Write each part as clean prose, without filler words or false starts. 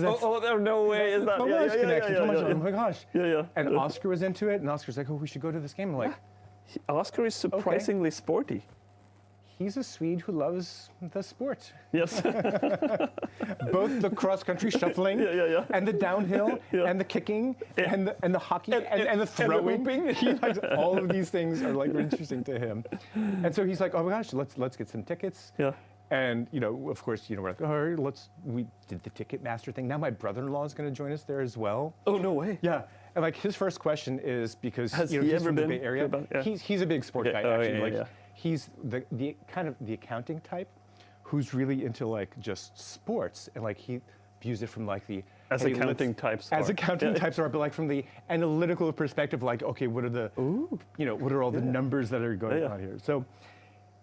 because that's there's no way. Is that Tomas connection? Tomas, oh my gosh. Yeah. And Oscar was into it, and Oscar's like, oh, we should go to this game. I'm like, Oscar is surprisingly sporty. he's a Swede who loves the sport. Yes. Both the cross-country shuffling and the downhill and the kicking and the hockey and the throwing. And the he likes all of these things are like interesting to him. And so he's like, oh my gosh, let's get some tickets. Yeah. And of course, we're like, all right, we did the Ticketmaster thing. Now my brother-in-law is going to join us there as well. Oh, no way. Yeah. And like his first question is because Has he's he ever from the been Bay Area. He's a big sport guy actually. He's the kind of the accounting type who's really into like just sports, and like he views it from like the accounting types are, but like from the analytical perspective, like okay, what are the what are all the numbers that are going on here? So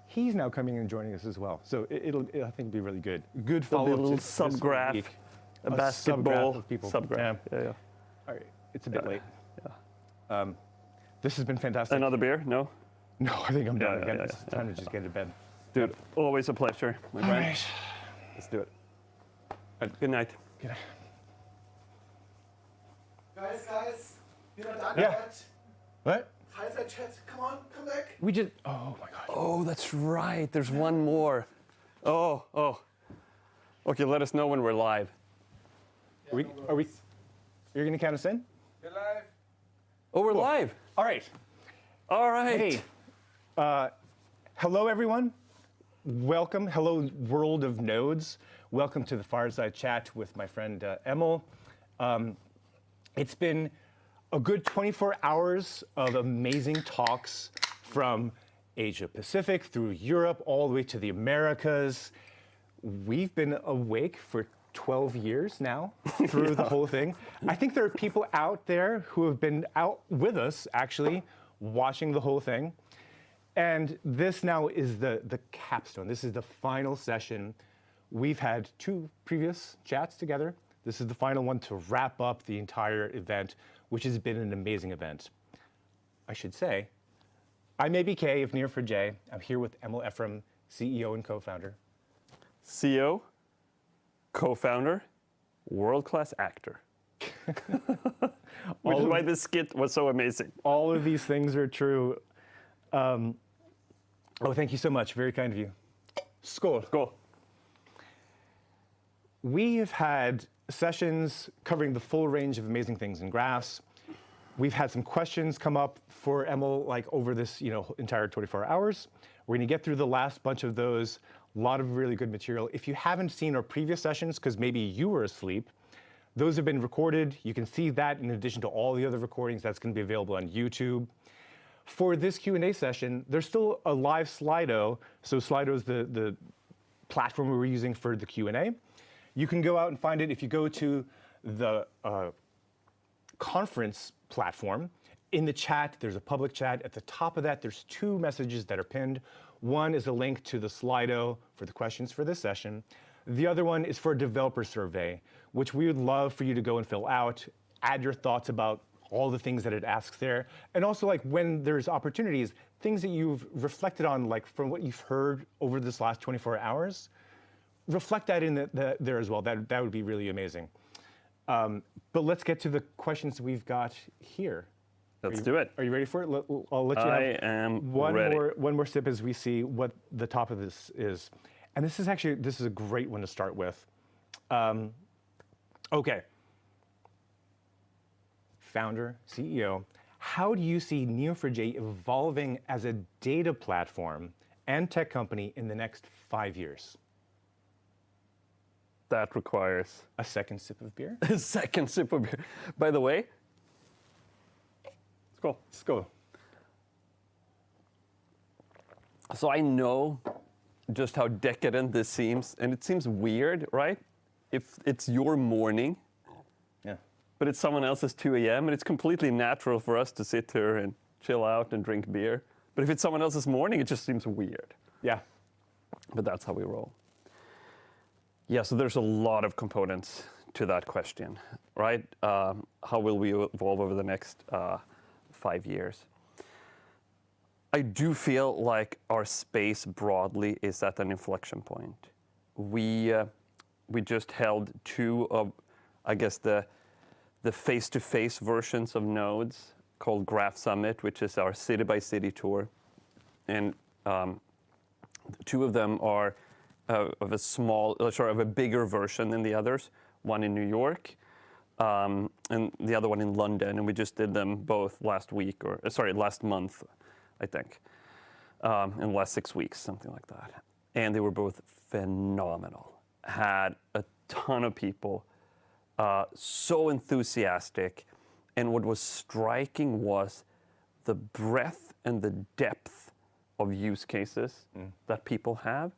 he's now coming and joining us as well. So I think be really good. Good follow-up. A little subgraph, a basketball subgraph. Yeah. All right, it's a bit late. Yeah. This has been fantastic. Another beer? No. No, I think I'm done. It's time to just get to bed. Dude, always a pleasure, my friend. All right. Let's do it. Good night. Good night. Guys, you're not done Yeah. yet. What? Fireside chat, come on, come back. We just, oh my God. Oh, that's right. There's one more. Oh. Okay, let us know when we're live. Are we, you're going to count us in? You're live. Oh, we're live. All right. All right. Hey, hello everyone. Welcome. Hello, world of nodes. Welcome to the Fireside Chat with my friend Emil. It's been a good 24 hours of amazing talks from Asia Pacific through Europe, all the way to the Americas. We've been awake for 12 years now through the whole thing. I think there are people out there who have been out with us, actually, watching the whole thing. And this now is the capstone. This is the final session. We've had 2 previous chats together. This is the final one to wrap up the entire event, which has been an amazing event. I should say, I'm ABK of Neo4j. I'm here with Emil Eifrém, CEO and co-founder. CEO, co-founder, world-class actor. Which is why this skit was so amazing. All of these things are true. Thank you so much. Very kind of you. Skål. Skål. We have had sessions covering the full range of amazing things in graphs. We've had some questions come up for Emil like over this entire 24 hours. We're going to get through the last bunch of those. A lot of really good material. If you haven't seen our previous sessions, because maybe you were asleep, those have been recorded. You can see that in addition to all the other recordings. That's going to be available on YouTube. For this Q&A session, there's still a live Slido. So Slido is the platform we were using for the Q&A. You can go out and find it if you go to the conference platform. In the chat, there's a public chat. At the top of that, there's 2 messages that are pinned. One is a link to the Slido for the questions for this session. The other one is for a developer survey, which we would love for you to go and fill out, add your thoughts about all the things that it asks there. And also like when there's opportunities, things that you've reflected on, like from what you've heard over this last 24 hours, reflect that in there as well. That would be really amazing. But let's get to the questions we've got here. Let's do it. Are you ready for it? I'll let you have I am one ready. One more sip as we see what the top of this is. And this is a great one to start with. Okay. Founder, CEO, how do you see Neo4j evolving as a data platform and tech company in the next 5 years? That requires a second sip of beer. A second sip of beer. By the way, skål. Skål. So I know just how decadent this seems, and it seems weird, right? If it's your morning, but it's someone else's 2 a.m., and it's completely natural for us to sit here and chill out and drink beer. But if it's someone else's morning, it just seems weird. Yeah. But that's how we roll. Yeah, so there's a lot of components to that question, right? How will we evolve over the next 5 years? I do feel like our space broadly is at an inflection point. We just held 2 of I guess, the face-to-face versions of nodes called Graph Summit, which is our city-by-city tour. And two of them are of a bigger version than the others, one in New York, and the other one in London. And we just did them both last month, I think, in the last 6 weeks, something like that. And they were both phenomenal. Had a ton of people, so enthusiastic. And what was striking was the breadth and the depth of use cases that people have,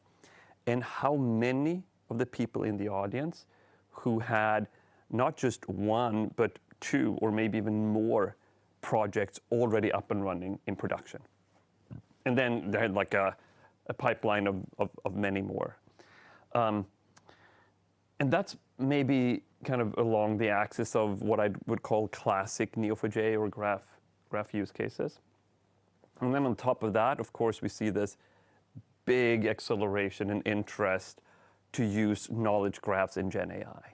and how many of the people in the audience who had not just one, but two, or maybe even more projects already up and running in production. And then they had like a pipeline of many more. And that's maybe kind of along the axis of what I would call classic Neo4j or graph use cases. And then on top of that, of course, we see this big acceleration and interest to use knowledge graphs in Gen AI.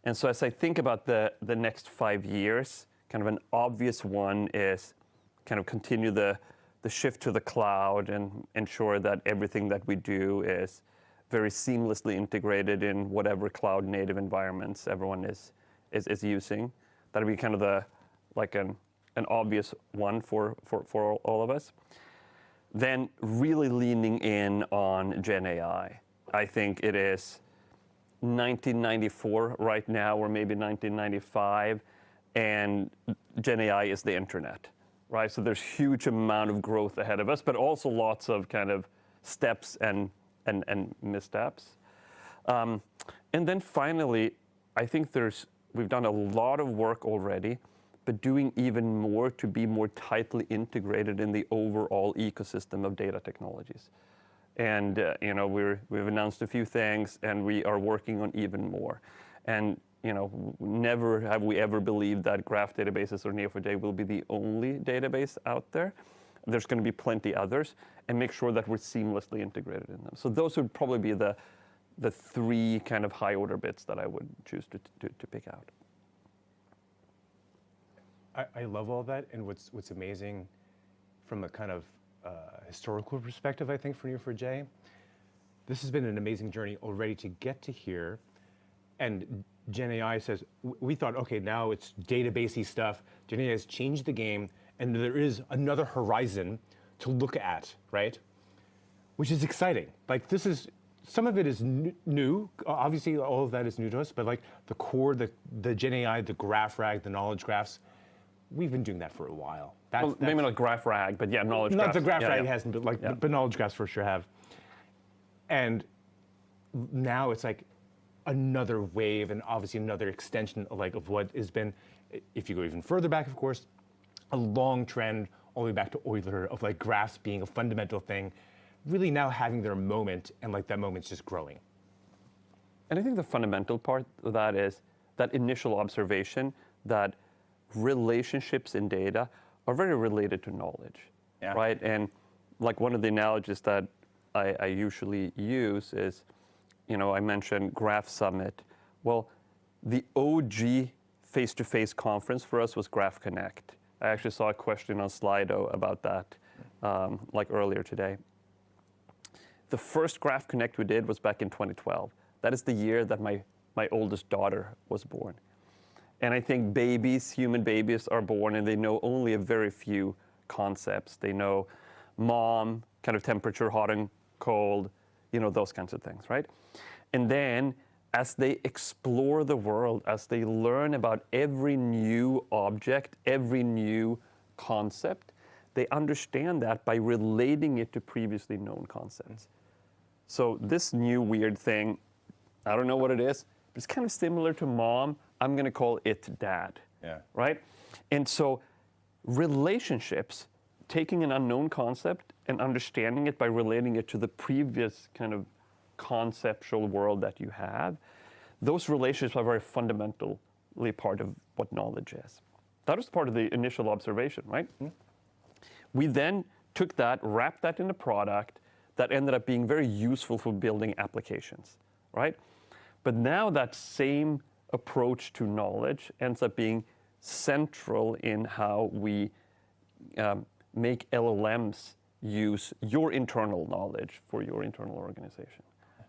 And so as I think about the next 5 years, kind of an obvious one is kind of continue the shift to the cloud and ensure that everything that we do is very seamlessly integrated in whatever cloud native environments everyone is using. That'll be kind of an obvious one for all of us. Then really leaning in on Gen AI. I think it is 1994 right now, or maybe 1995, and Gen AI is the internet, right? So there's huge amount of growth ahead of us, but also lots of kind of steps and missteps. And then finally, I think we've done a lot of work already, but doing even more to be more tightly integrated in the overall ecosystem of data technologies. And we've announced a few things, and we are working on even more. And never have we ever believed that graph databases or Neo4j will be the only database out there. There's going to be plenty others, and make sure that we're seamlessly integrated in them. So those would probably be the three kind of high order bits that I would choose to pick out. I love all that, and what's amazing from a kind of historical perspective, I think, for Neo4j, this has been an amazing journey already to get to here. And Gen AI says, we thought, okay, now it's databasey stuff. Gen AI has changed the game, and there is another horizon to look at, right? Which is exciting. Like some of it is new. Obviously, all of that is new to us, but like the core, the Gen AI, the graph rag, the knowledge graphs, we've been doing that for a while. Well, maybe not graph rag, but yeah, knowledge graphs. Not the graph rag hasn't, but but knowledge graphs for sure have. And now it's like another wave, and obviously another extension of what has been, if you go even further back, of course, a long trend all the way back to Euler of like graphs being a fundamental thing, really now having their moment, and like that moment's just growing. And I think the fundamental part of that is that initial observation that relationships in data are very related to knowledge, right? And like one of the analogies that I usually use is, I mentioned Graph Summit. Well, the OG face-to-face conference for us was Graph Connect. I actually saw a question on Slido about that earlier today. The first Graph Connect we did was back in 2012. That is the year that my oldest daughter was born. And I think human babies are born, and they know only a very few concepts. They know mom, kind of temperature, hot and cold, those kinds of things, right? And then as they explore the world, as they learn about every new object, every new concept, they understand that by relating it to previously known concepts. So this new weird thing, I don't know what it is, but it's kind of similar to mom. I'm going to call it dad, right? And so relationships, taking an unknown concept and understanding it by relating it to the previous kind of conceptual world that you have, those relationships are very fundamentally part of what knowledge is. That was part of the initial observation, right? Mm-hmm. We then took that, wrapped that in a product that ended up being very useful for building applications, right? But now that same approach to knowledge ends up being central in how we make LLMs use your internal knowledge for your internal organization,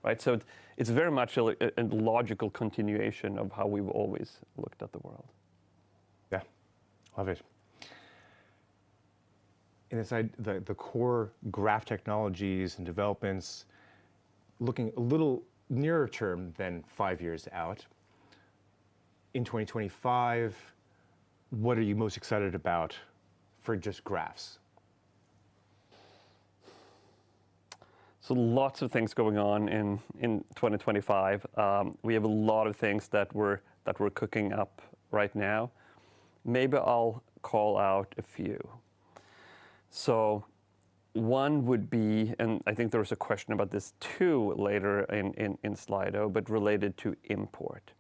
right? So it's very much a logical continuation of how we've always looked at the world. Yeah, love it. And inside the core graph technologies and developments, looking a little nearer term than 5 years out, in 2025, what are you most excited about for just graphs? So lots of things going on in 2025. We have a lot of things that we're cooking up right now. Maybe I'll call out a few. So one would be, and I think there was a question about this too later in Slido, but related to import.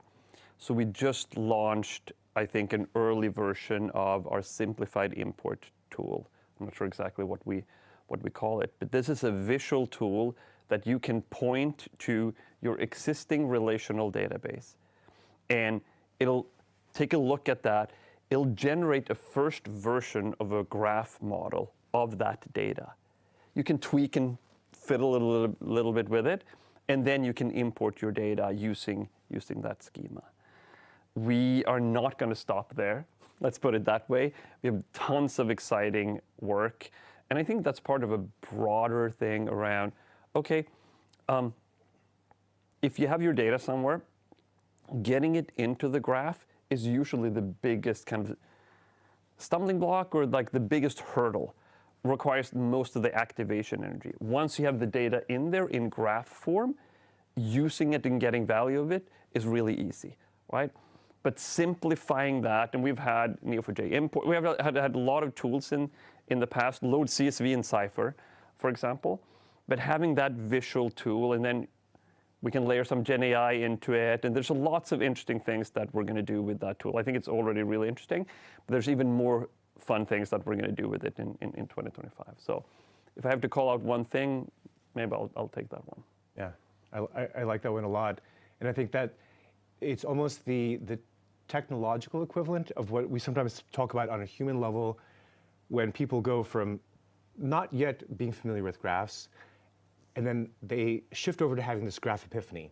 So we just launched, I think, an early version of our simplified import tool. I'm not sure exactly what we call it, but this is a visual tool that you can point to your existing relational database, and it'll take a look at that. It'll generate a first version of a graph model of that data. You can tweak and fiddle a little bit with it, and then you can import your data using that schema. We are not going to stop there. Let's put it that way. We have tons of exciting work, and I think that's part of a broader thing around, okay, if you have your data somewhere, getting it into the graph is usually the biggest kind of stumbling block, or like the biggest hurdle, requires most of the activation energy. Once you have the data in there in graph form, using it and getting value of it is really easy, right? But simplifying that, and we've had Neo4j import, we have had a lot of tools in the past, load CSV in Cypher, for example, but having that visual tool, and then we can layer some Gen AI into it, and there's lots of interesting things that we're going to do with that tool. I think it's already really interesting, but there's even more fun things that we're going to do with it in 2025. So if I have to call out one thing, maybe I'll take that one. Yeah, I like that one a lot. And I think that it's almost the technological equivalent of what we sometimes talk about on a human level when people go from not yet being familiar with graphs, and then they shift over to having this graph epiphany.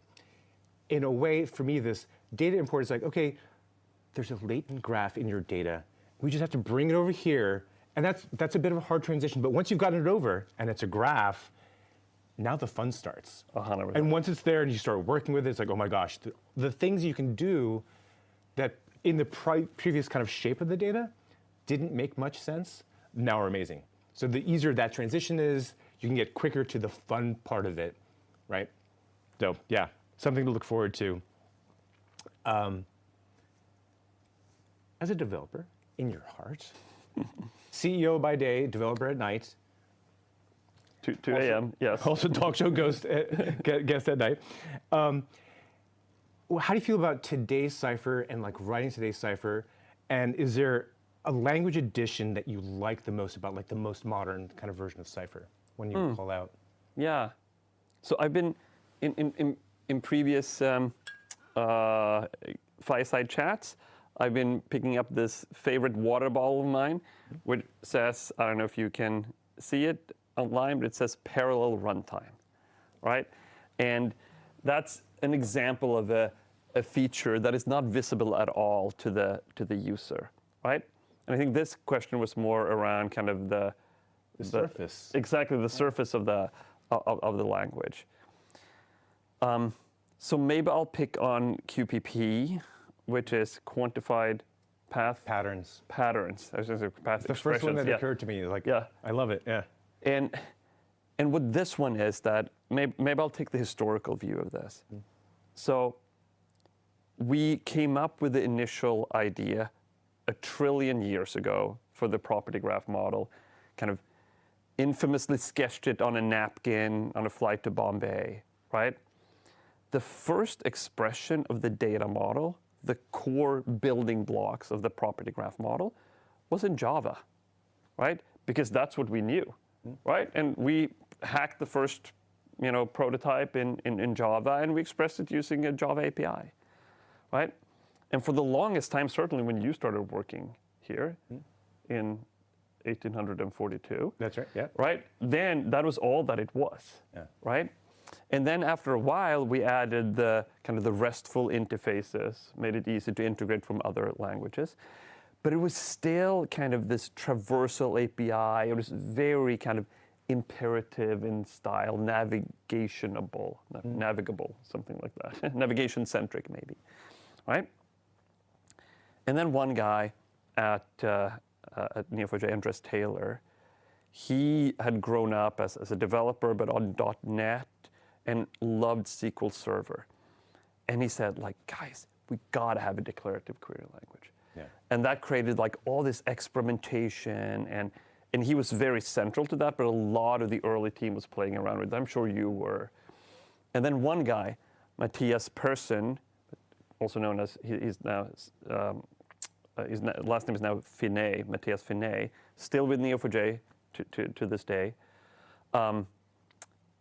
In a way, for me, this data import is like, okay, there's a latent graph in your data. We just have to bring it over here, and that's a bit of a hard transition. But once you've gotten it over, and it's a graph, now the fun starts. 100%. And once it's there and you start working with it, it's like, oh my gosh, the things you can do that in the previous kind of shape of the data didn't make much sense, now are amazing. So the easier that transition is, you can get quicker to the fun part of it, right? So yeah, something to look forward to. As a developer, in your heart, CEO by day, developer at night. 2 a.m., yes. Also talk show guest at night. How do you feel about today's Cypher and like writing today's Cypher? And is there a language addition that you like the most about, like the most modern kind of version of Cypher when you call out? Yeah. So I've been in previous Fireside chats, I've been picking up this favorite water bottle of mine, which says, I don't know if you can see it online, but it says parallel runtime, right? And that's an example of a feature that is not visible at all to the user, right? And I think this question was more around kind of the surface. Exactly, the surface of the language. So maybe I'll pick on QPP, which is quantified path Patterns. patterns. I was going to say path The first one expressions, that occurred to me, like, Yeah. I love it, yeah. And what this one is that, maybe I'll take the historical view of this. So we came up with the initial idea 1 trillion years ago for the property graph model, kind of infamously sketched it on a napkin on a flight to Bombay, right? The first expression of the data model, the core building blocks of the property graph model, was in Java, right? Because that's what we knew, right? And we hacked the first, prototype in Java, and we expressed it using a Java API, right? And for the longest time, certainly when you started working here in 1842. That's right, yeah. Right? Then that was all that it was, right? And then after a while, we added the kind of the RESTful interfaces, made it easy to integrate from other languages. But it was still kind of this traversal API. It was very kind of imperative in style, navigable, something like that. Navigation-centric, maybe, right? And then one guy at Neo4j, Andreas Taylor, he had grown up as a developer, but on .NET, and loved SQL Server. And he said, like, guys, we gotta have a declarative query language. Yeah. And that created like all this experimentation, and he was very central to that, but a lot of the early team was playing around with it. I'm sure you were. And then one guy, Matthias Persson, also known as, he's now, his last name is now Finet, Matthias Finet, still with Neo4j to this day.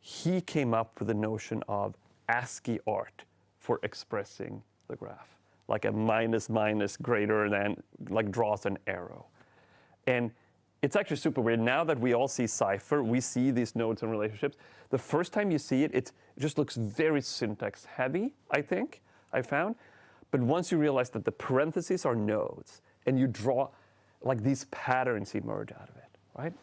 He came up with the notion of ASCII art for expressing the graph, like a minus greater than, like draws an arrow. And it's actually super weird. Now that we all see Cypher, we see these nodes and relationships. The first time you see it, it just looks very syntax heavy, I think, I found. But once you realize that the parentheses are nodes, and you draw, like these patterns emerge out of it, right?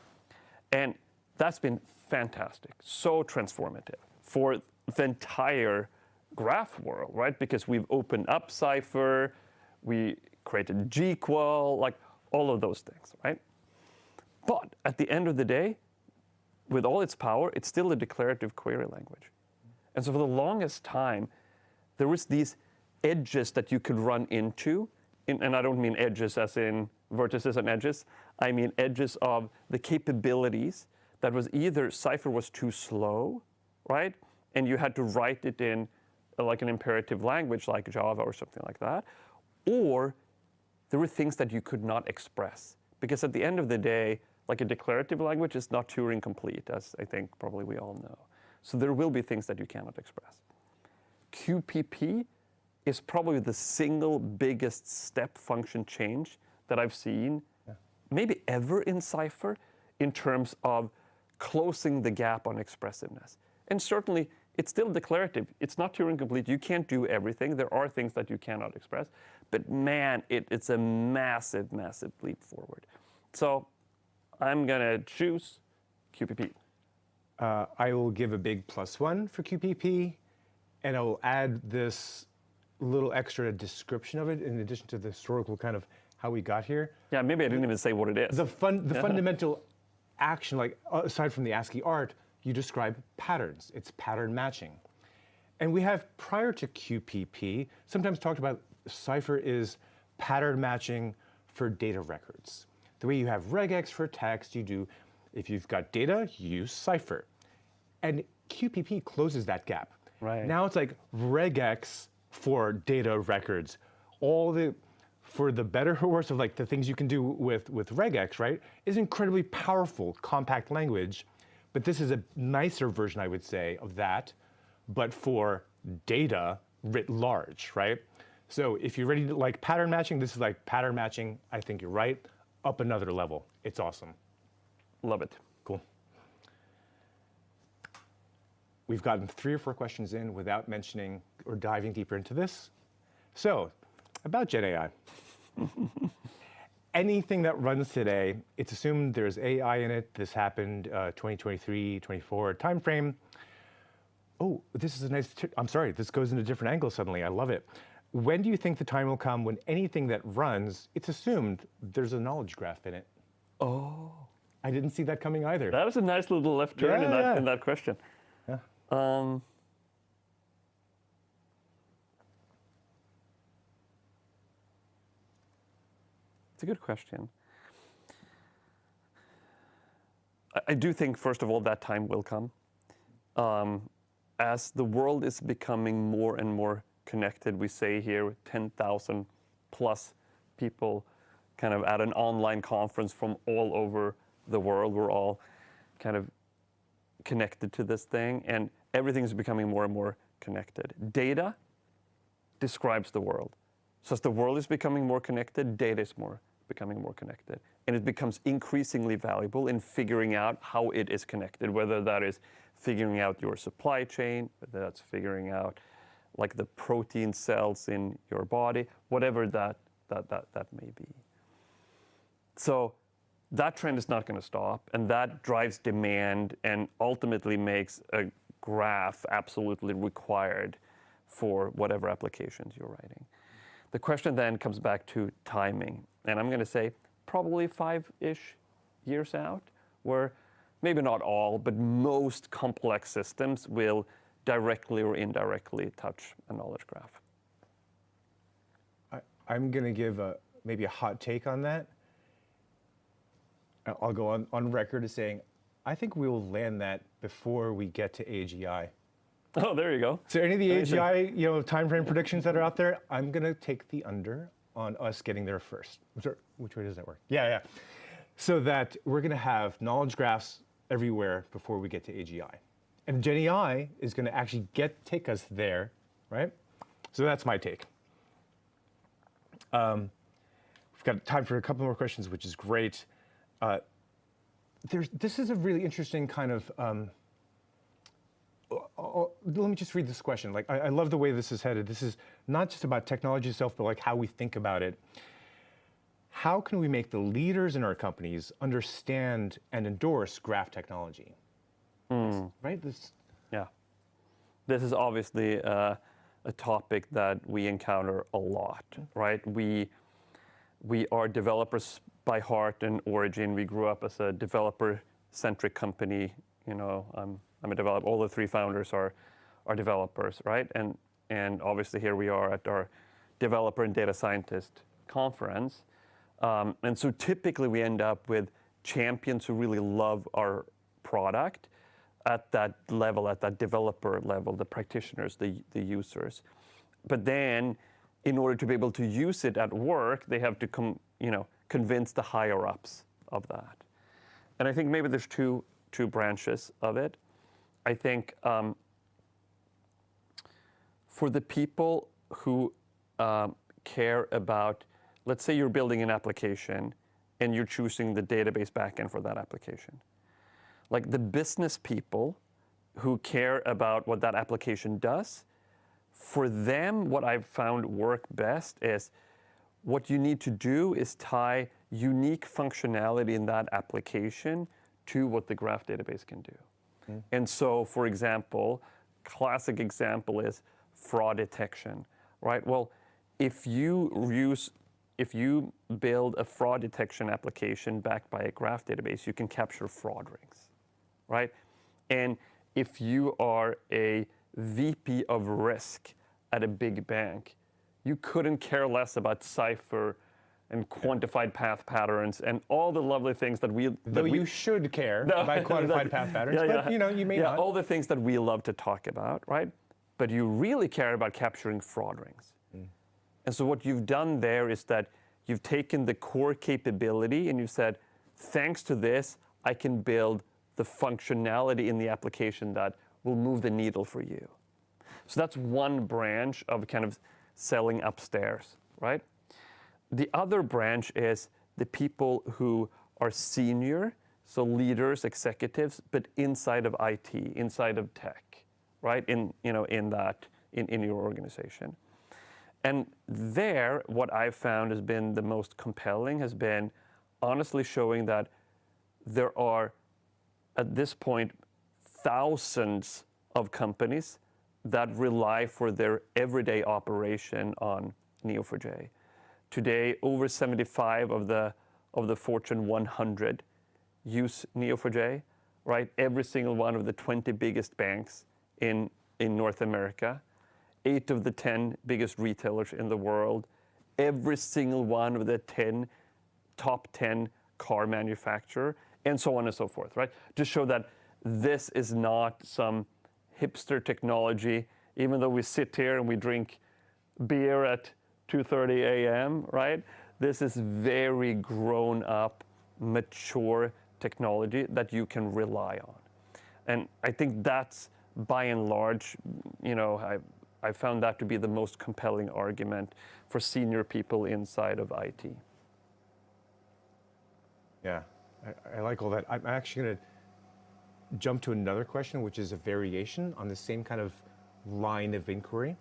And that's been fantastic, so transformative for the entire graph world, right? Because we've opened up Cypher, we created GQual, like all of those things, right? But at the end of the day, with all its power, it's still a declarative query language. And so for the longest time, there was these edges that you could run into, and I don't mean edges as in vertices and edges, I mean edges of the capabilities that was either Cypher was too slow, right? And you had to write it in like an imperative language like Java or something like that, or there were things that you could not express. Because at the end of the day, like a declarative language is not Turing complete, as I think probably we all know. So there will be things that you cannot express. QPP is probably the single biggest step function change that I've seen, maybe ever in Cypher, in terms of closing the gap on expressiveness. And certainly, it's still declarative. It's not Turing complete. You can't do everything. There are things that you cannot express. But man, it's a massive, massive leap forward. So I'm going to choose QPP. I will give a big +1 for QPP, and I will add this little extra description of it in addition to the historical kind of how we got here. Yeah, maybe I didn't even say what it is. The fundamental action, like aside from the ASCII art, you describe patterns. It's pattern matching. And we have, prior to QPP, sometimes talked about Cypher is pattern matching for data records. The way you have regex for text, you do, if you've got data, you use Cypher. And QPP closes that gap. Right. Now it's like regex for data records. For the better or worse of like the things you can do with regex, right, is incredibly powerful, compact language. But this is a nicer version, I would say, of that, but for data writ large, right? So if you're ready to like pattern matching, this is like pattern matching. I think you're right. Up another level. It's awesome. Love it. Cool. We've gotten 3 or 4 questions in without mentioning or diving deeper into this. So, about Gen AI. Anything that runs today, it's assumed there's AI in it. This happened 2023, 24 timeframe. Oh, this is a nice, I'm sorry, this goes in a different angle suddenly. I love it. When do you think the time will come when anything that runs, it's assumed there's a knowledge graph in it? Oh. I didn't see that coming either. That was a nice little left turn in that question. Yeah. It's a good question. I do think, first of all, that time will come. As the world is becoming more and more connected, we say here 10,000 plus people kind of at an online conference from all over the world. We're all kind of connected to this thing, and everything's becoming more and more connected. Data describes the world. So as the world is becoming more connected, data is becoming more connected. And it becomes increasingly valuable in figuring out how it is connected, whether that is figuring out your supply chain, whether that's figuring out like the protein cells in your body, whatever that may be. So that trend is not going to stop, and that drives demand and ultimately makes a graph absolutely required for whatever applications you're writing. The question then comes back to timing, and I'm going to say probably 5-ish years out, where maybe not all, but most complex systems will directly or indirectly touch a knowledge graph. I'm going to give maybe a hot take on that. I'll go on record as saying, I think we will land that before we get to AGI. Oh, there you go. So any of the AGI, timeframe predictions that are out there, I'm going to take the under on us getting there first. Which way does that work? Yeah. So that we're going to have knowledge graphs everywhere before we get to AGI. And Gen AI is going to actually take us there, right? So that's my take. We've got time for a couple more questions, which is great. This is a really interesting kind of, let me just read this question. Like, I love the way this is headed. This is not just about technology itself, but like how we think about it. How can we make the leaders in our companies understand and endorse graph technology? Right? Yeah. This is obviously a topic that we encounter a lot, right? We are developers by heart and origin. We grew up as a developer-centric company. I'm a developer. All the 3 founders are developers, right? And obviously here we are at our developer and data scientist conference. And so typically we end up with champions who really love our product at that level, at that developer level, the practitioners, the users. But then in order to be able to use it at work, they have to convince the higher ups of that. And I think maybe there's two branches of it. I think for the people who care about, let's say you're building an application and you're choosing the database backend for that application. Like the business people who care about what that application does, for them, what I've found work best is what you need to do is tie unique functionality in that application to what the graph database can do. And so, for example, classic example is fraud detection, right? Well, if you build a fraud detection application backed by a graph database, you can capture fraud rings, right? And if you are a VP of risk at a big bank, you couldn't care less about Cypher and quantified path patterns and all the lovely things that we... you should care about quantified path patterns, but you may not. All the things that we love to talk about, right? But you really care about capturing fraud rings. And so what you've done there is that you've taken the core capability and you said, thanks to this, I can build the functionality in the application that will move the needle for you. So that's one branch of kind of selling upstairs, right? The other branch is the people who are senior, so leaders, executives, but inside of IT, inside of tech, right? In your organization. And there, what I've found has been the most compelling has been honestly showing that there are, at this point, thousands of companies that rely for their everyday operation on Neo4j. Today, over 75 of the Fortune 100 use Neo4j, right? Every single one of the 20 biggest banks in North America, 8 of the 10 biggest retailers in the world, every single one of the top 10 car manufacturer, and so on and so forth, right? Just show that this is not some hipster technology, even though we sit here and we drink beer at 2:30 a.m., right? This is very grown up, mature technology that you can rely on. And I think that's by and large, I found that to be the most compelling argument for senior people inside of IT. Yeah, I like all that. I'm actually going to jump to another question, which is a variation on the same kind of line of inquiry.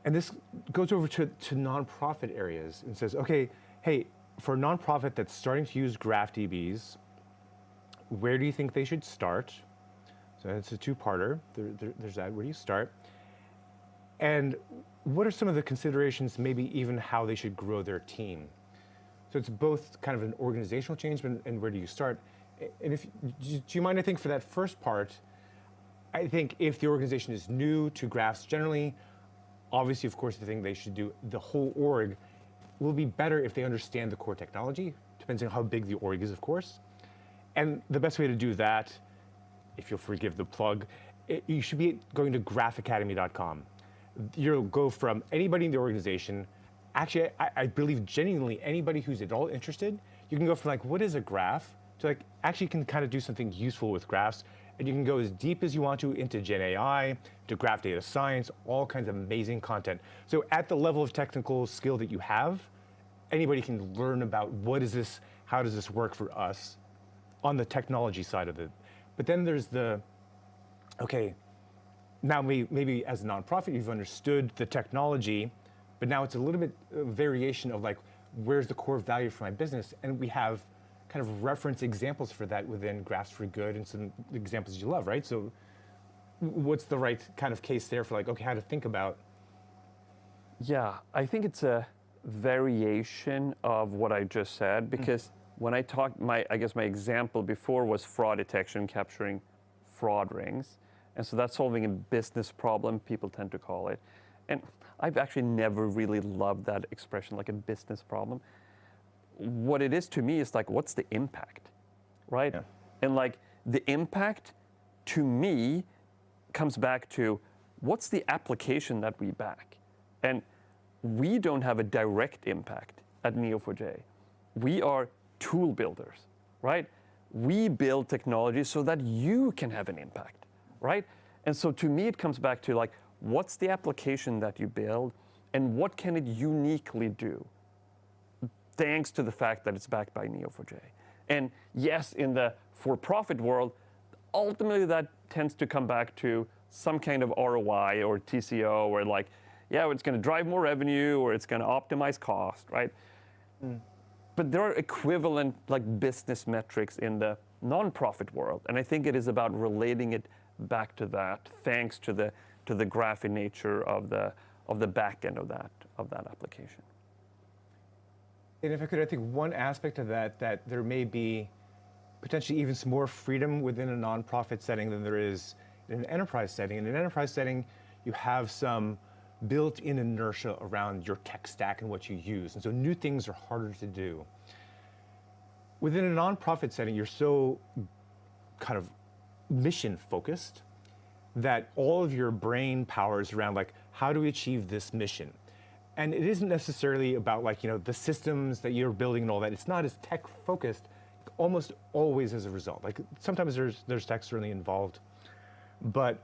And this goes over to nonprofit areas and says, okay, hey, for a nonprofit that's starting to use GraphDBs, where do you think they should start? So it's a two-parter. There's that, where do you start? And what are some of the considerations, maybe even how they should grow their team? So it's both kind of an organizational change and where do you start? And do you mind, I think, for that first part, I think if the organization is new to graphs generally, obviously, of course, the thing they should do, the whole org will be better if they understand the core technology, depends on how big the org is, of course. And the best way to do that, if you'll forgive the plug, you should be going to graphacademy.com. You'll go from anybody in the organization, actually, I believe genuinely anybody who's at all interested, you can go from like, what is a graph, to like, actually can kind of do something useful with graphs, and you can go as deep as you want to into Gen AI, to graph data science, all kinds of amazing content. So at the level of technical skill that you have, anybody can learn about what is this, how does this work for us on the technology side of it. But then there's the, okay, now maybe as a nonprofit, you've understood the technology, but now it's a little bit variation of like, where's the core value for my business? And we have kind of reference examples for that within Graphs for Good and some examples you love, right? So what's the right kind of case there for like, okay, how to think about? Yeah, I think it's a variation of what I just said, because when I talked, I guess my example before was fraud detection, capturing fraud rings. And so that's solving a business problem, people tend to call it. And I've actually never really loved that expression, like a business problem. What it is to me is like, what's the impact, right? Yeah. And like the impact to me comes back to what's the application that we back? And we don't have a direct impact at Neo4j. We are tool builders, right? We build technology so that you can have an impact, right? And so to me, it comes back to like, what's the application that you build and what can it uniquely do? Thanks to the fact that it's backed by Neo4j. And yes, in the for-profit world, ultimately that tends to come back to some kind of ROI or TCO, or like, yeah, it's going to drive more revenue or it's going to optimize cost, right? But there are equivalent like business metrics in the nonprofit world, and I think it is about relating it back to that, thanks to the graphic nature of the back end of that application. And if I could, I think one aspect of that there may be potentially even some more freedom within a nonprofit setting than there is in an enterprise setting. In an enterprise setting, you have some built-in inertia around your tech stack and what you use. And so new things are harder to do. Within a nonprofit setting, you're so kind of mission-focused that all of your brain power is around like, how do we achieve this mission? And it isn't necessarily about like, the systems that you're building and all that. It's not as tech-focused, almost always as a result. Like sometimes there's tech certainly involved, but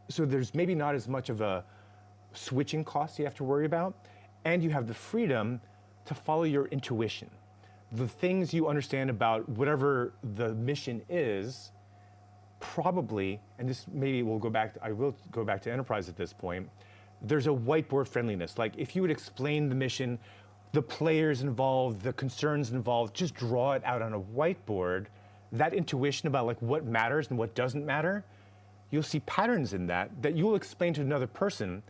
so there's maybe not as much of a switching cost you have to worry about, and you have the freedom to follow your intuition. The things you understand about whatever the mission is, probably, and this maybe will go back, I will go back to enterprise at this point, there's a whiteboard friendliness. Like if you would explain the mission, the players involved, the concerns involved, just draw it out on a whiteboard, that intuition about like what matters and what doesn't matter, you'll see patterns in that you'll explain to another person.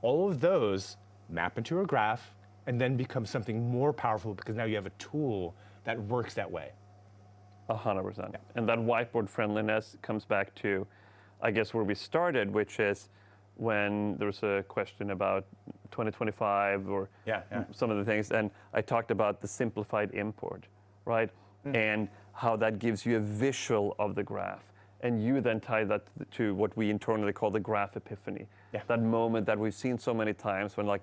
All of those map into a graph and then become something more powerful because now you have a tool that works that way. 100%. Yeah. And that whiteboard friendliness comes back to, I guess, where we started, which is when there was a question about 2025 or some of the things, and I talked about the simplified import, right? And how that gives you a visual of the graph. And you then tie that to what we internally call the graph epiphany. Yeah. That moment that we've seen so many times when like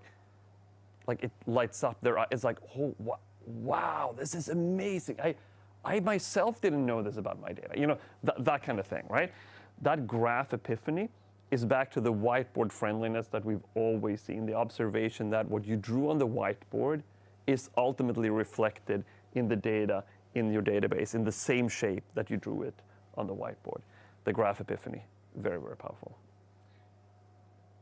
it lights up their eyes. It's like, oh, wow, this is amazing. I myself didn't know this about my data. That kind of thing, right? That graph epiphany is back to the whiteboard friendliness that we've always seen, the observation that what you drew on the whiteboard is ultimately reflected in the data in your database in the same shape that you drew it on the whiteboard. The graph epiphany, very, very powerful.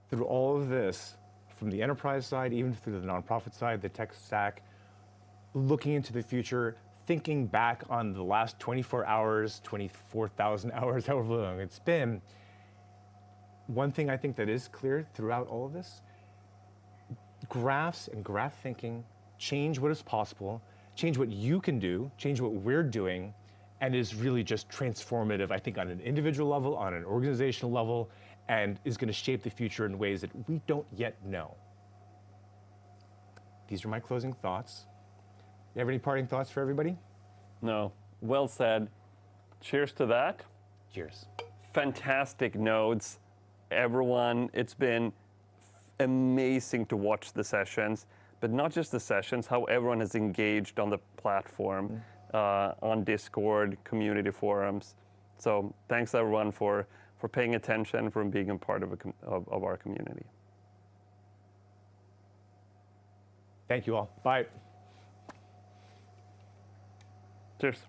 Through all of this, from the enterprise side, even through the nonprofit side, the tech stack, looking into the future, thinking back on the last 24 hours, 24,000 hours, however long it's been, one thing I think that is clear throughout all of this, graphs and graph thinking change what is possible, change what you can do, change what we're doing, and is really just transformative, I think, on an individual level, on an organizational level, and is going to shape the future in ways that we don't yet know. These are my closing thoughts. You have any parting thoughts for everybody? No, well said. Cheers to that. Cheers. Fantastic nodes, everyone. It's been amazing to watch the sessions, but not just the sessions, how everyone has engaged on the platform, on Discord, community forums. So thanks everyone for paying attention, for being a part of our community. Thank you all. Bye. Cheers.